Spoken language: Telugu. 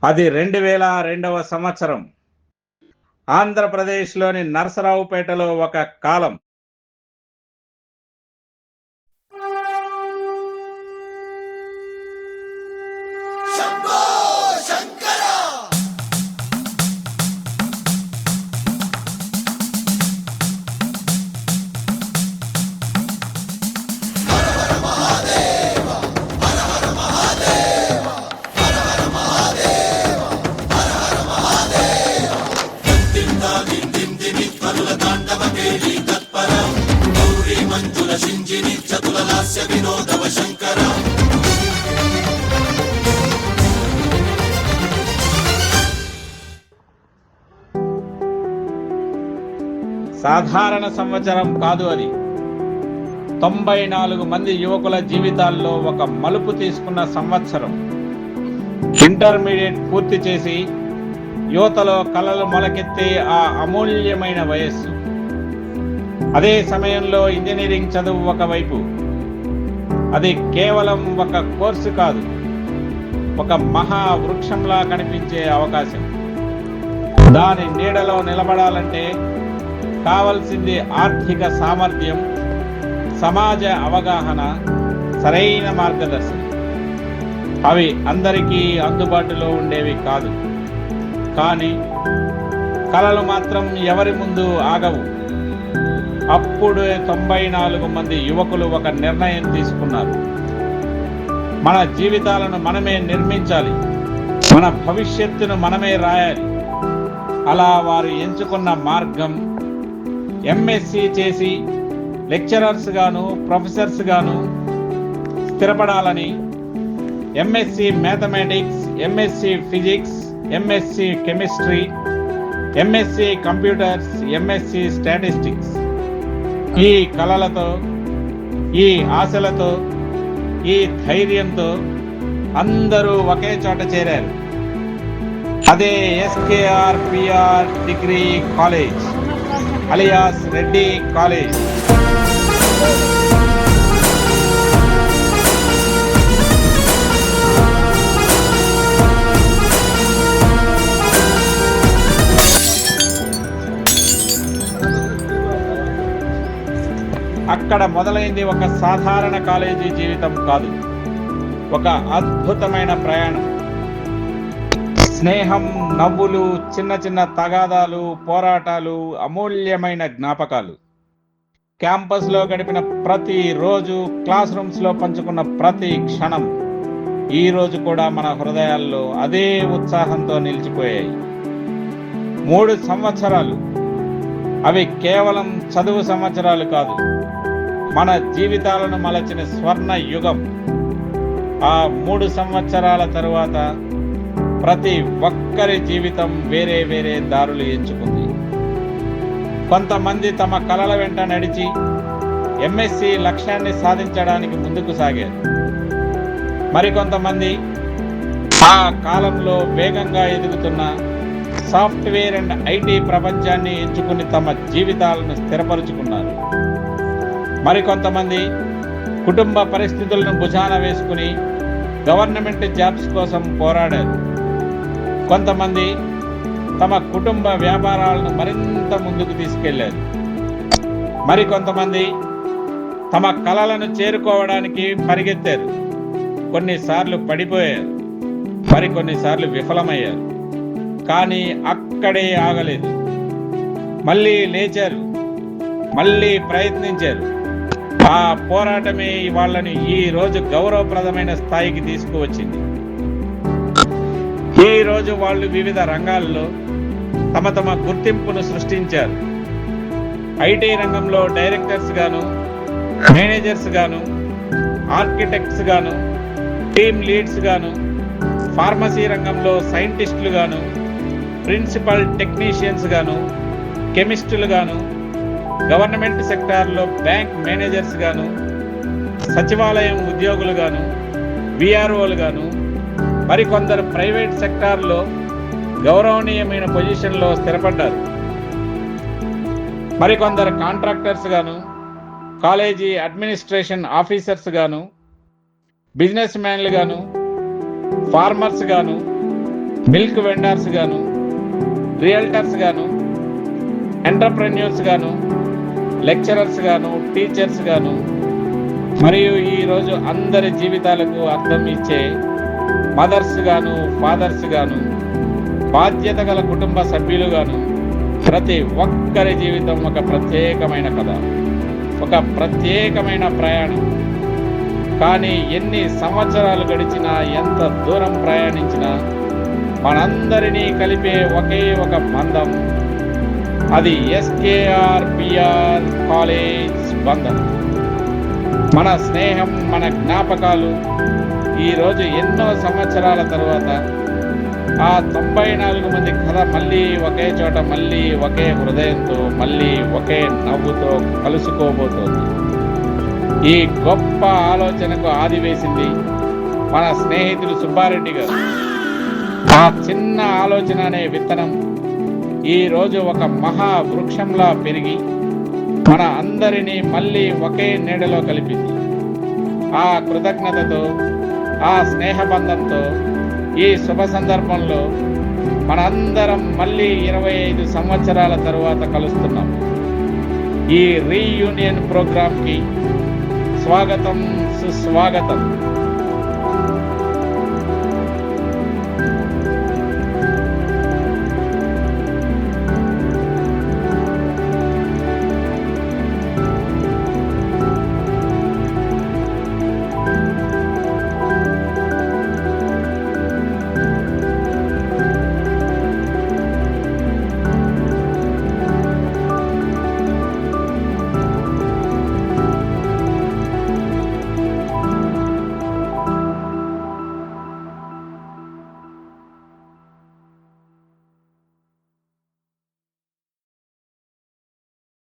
అది 2002వ సంవత్సరం. ఆంధ్రప్రదేశ్లోని నరసరావుపేటలో ఒక కాలం. సాధారణ సంవత్సరం కాదు అది. 94 మంది యువకుల జీవితాల్లో ఒక మలుపు తీసుకున్న సంవత్సరం. ఇంటర్మీడియట్ పూర్తి చేసి యువతలో కలలు మొలకెత్తే ఆ అమూల్యమైన వయస్సు. అదే సమయంలో ఇంజనీరింగ్ చదువు ఒకవైపు. అది కేవలం ఒక కోర్సు కాదు, ఒక మహా వృక్షంలా కనిపించే అవకాశం. దాని నీడలో నిలబడాలంటే కావలసింది ఆర్థిక సామర్థ్యం, సమాజ అవగాహన, సరైన మార్గదర్శనం. అవి అందరికీ అందుబాటులో ఉండేవి కాదు. కానీ కలలు మాత్రం ఎవరి ముందు ఆగవు. అప్పుడు 94 మంది యువకులు ఒక నిర్ణయం తీసుకున్నారు. మన జీవితాలను మనమే నిర్మించాలి, మన భవిష్యత్తును మనమే రాయాలి. అలా వారు ఎంచుకున్న మార్గం ఎంఎస్సి చేసి లెక్చరర్స్ గాను, ప్రొఫెసర్స్ గాను స్థిరపడాలని. MSc mathematics, MSc physics, MSc chemistry, MSc computers, MSc statistics. ఈ కలలతో, ఈ ఆశలతో, ఈ ధైర్యంతో అందరూ ఒకే చోట చేరారు. అదే SKR PR degree college, alias Reddy college. అక్కడ మొదలైంది ఒక సాధారణ కాలేజీ జీవితం కాదు, ఒక అద్భుతమైన ప్రయాణం. స్నేహం, నవ్వులు, చిన్న చిన్న తగాదాలు, పోరాటాలు, అమూల్యమైన జ్ఞాపకాలు. క్యాంపస్లో గడిపిన ప్రతి రోజు, క్లాస్ రూమ్స్లో పంచుకున్న ప్రతి క్షణం ఈ రోజు కూడా మన హృదయాల్లో అదే ఉత్సాహంతో నిలిచిపోయాయి. 3 సంవత్సరాలు. అవి కేవలం చదువు సంవత్సరాలు కాదు, మన జీవితాలను మలచిన స్వర్ణ యుగం. ఆ 3 సంవత్సరాల తరువాత ప్రతి ఒక్కరి జీవితం వేరే వేరే దారులు ఎంచుకుంది. కొంతమంది తమ కలల వెంట నడిచి ఎంఎస్సి లక్ష్యాన్ని సాధించడానికి ముందుకు సాగారు. మరికొంతమంది ఆ కాలంలో వేగంగా ఎదుగుతున్న సాఫ్ట్వేర్ అండ్ ఐటీ ప్రపంచాన్ని ఎంచుకుని తమ జీవితాలను స్థిరపరుచుకున్నారు. మరికొంతమంది కుటుంబ పరిస్థితులను భుజాన వేసుకుని గవర్నమెంట్ జాబ్స్ కోసం పోరాడారు. కొంతమంది తమ కుటుంబ వ్యాపారాలను మరింత ముందుకు తీసుకెళ్లారు. మరికొంతమంది తమ కలలను చేరుకోవడానికి పరిగెత్తారు. కొన్నిసార్లు పడిపోయారు, మరికొన్నిసార్లు విఫలమయ్యారు. కానీ అక్కడే ఆగలేదు. మళ్ళీ లేచారు, మళ్ళీ ప్రయత్నించారు. ఆ పోరాటమే వాళ్ళని ఈ రోజు గౌరవప్రదమైన స్థాయికి తీసుకువచ్చింది. ఈ రోజు వాళ్ళు వివిధ రంగాల్లో తమ తమ గుర్తింపును సృష్టించారు. ఐటీ రంగంలో డైరెక్టర్స్ గాను, మేనేజర్స్ గాను, ఆర్కిటెక్ట్స్ గాను, టీమ్ లీడ్స్ గాను, ఫార్మసీ రంగంలో సైంటిస్టులు గాను, ప్రిన్సిపల్ టెక్నీషియన్స్ గాను, కెమిస్టులు గాను, గవర్నమెంట్ సెక్టార్లో బ్యాంక్ మేనేజర్స్ గాను, సచివాలయం ఉద్యోగులు గాను, విఆర్ఓలు గాను, మరికొందరు ప్రైవేట్ సెక్టార్లో గౌరవనీయమైన పొజిషన్లో స్థిరపడ్డారు. మరికొందరు కాంట్రాక్టర్స్ గాను, కాలేజీ అడ్మినిస్ట్రేషన్ ఆఫీసర్స్ గాను, బిజినెస్ మ్యాన్లు గాను, ఫార్మర్స్ గాను, మిల్క్ వెండర్స్ గాను, రియల్టర్స్ గాను, ఎంటర్ప్రెన్యూర్స్ గాను, లెక్చరర్స్ గాను, టీచర్స్ గాను, మరియు ఈరోజు అందరి జీవితాలకు అర్థం ఇచ్చే మదర్స్ గాను, ఫాదర్స్ గాను, బాధ్యత గల కుటుంబ సభ్యులు గాను, ప్రతి ఒక్కరి జీవితం ఒక ప్రత్యేకమైన కథ, ఒక ప్రత్యేకమైన ప్రయాణం. కానీ ఎన్ని సంవత్సరాలు గడిచినా, ఎంత దూరం ప్రయాణించినా, మనందరినీ కలిపే ఒకే ఒక బంధం, అది SKR-PR కాలేజ్ బంధం. మన స్నేహం, మన జ్ఞాపకాలు ఈరోజు ఎన్నో సంవత్సరాల తర్వాత ఆ 94 మంది కథ మళ్ళీ ఒకే చోట, మళ్ళీ ఒకే హృదయంతో, మళ్ళీ ఒకే నవ్వుతో కలుసుకోబోతోంది. ఈ గొప్ప ఆలోచనకు ఆది వేసింది మన స్నేహితులు సుబ్బారెడ్డి గారు. ఆ చిన్న ఆలోచన అనే విత్తనం ఈరోజు ఒక మహా వృక్షంలా పెరిగి మన అందరినీ మళ్ళీ ఒకే నీడలో కలిపింది. ఆ కృతజ్ఞతతో, ఆ స్నేహబంధంతో ఈ శుభ సందర్భంలో మనందరం మళ్ళీ 25 సంవత్సరాల తరువాత కలుస్తున్నాం. ఈ రీయూనియన్ ప్రోగ్రాంకి స్వాగతం, సుస్వాగతం.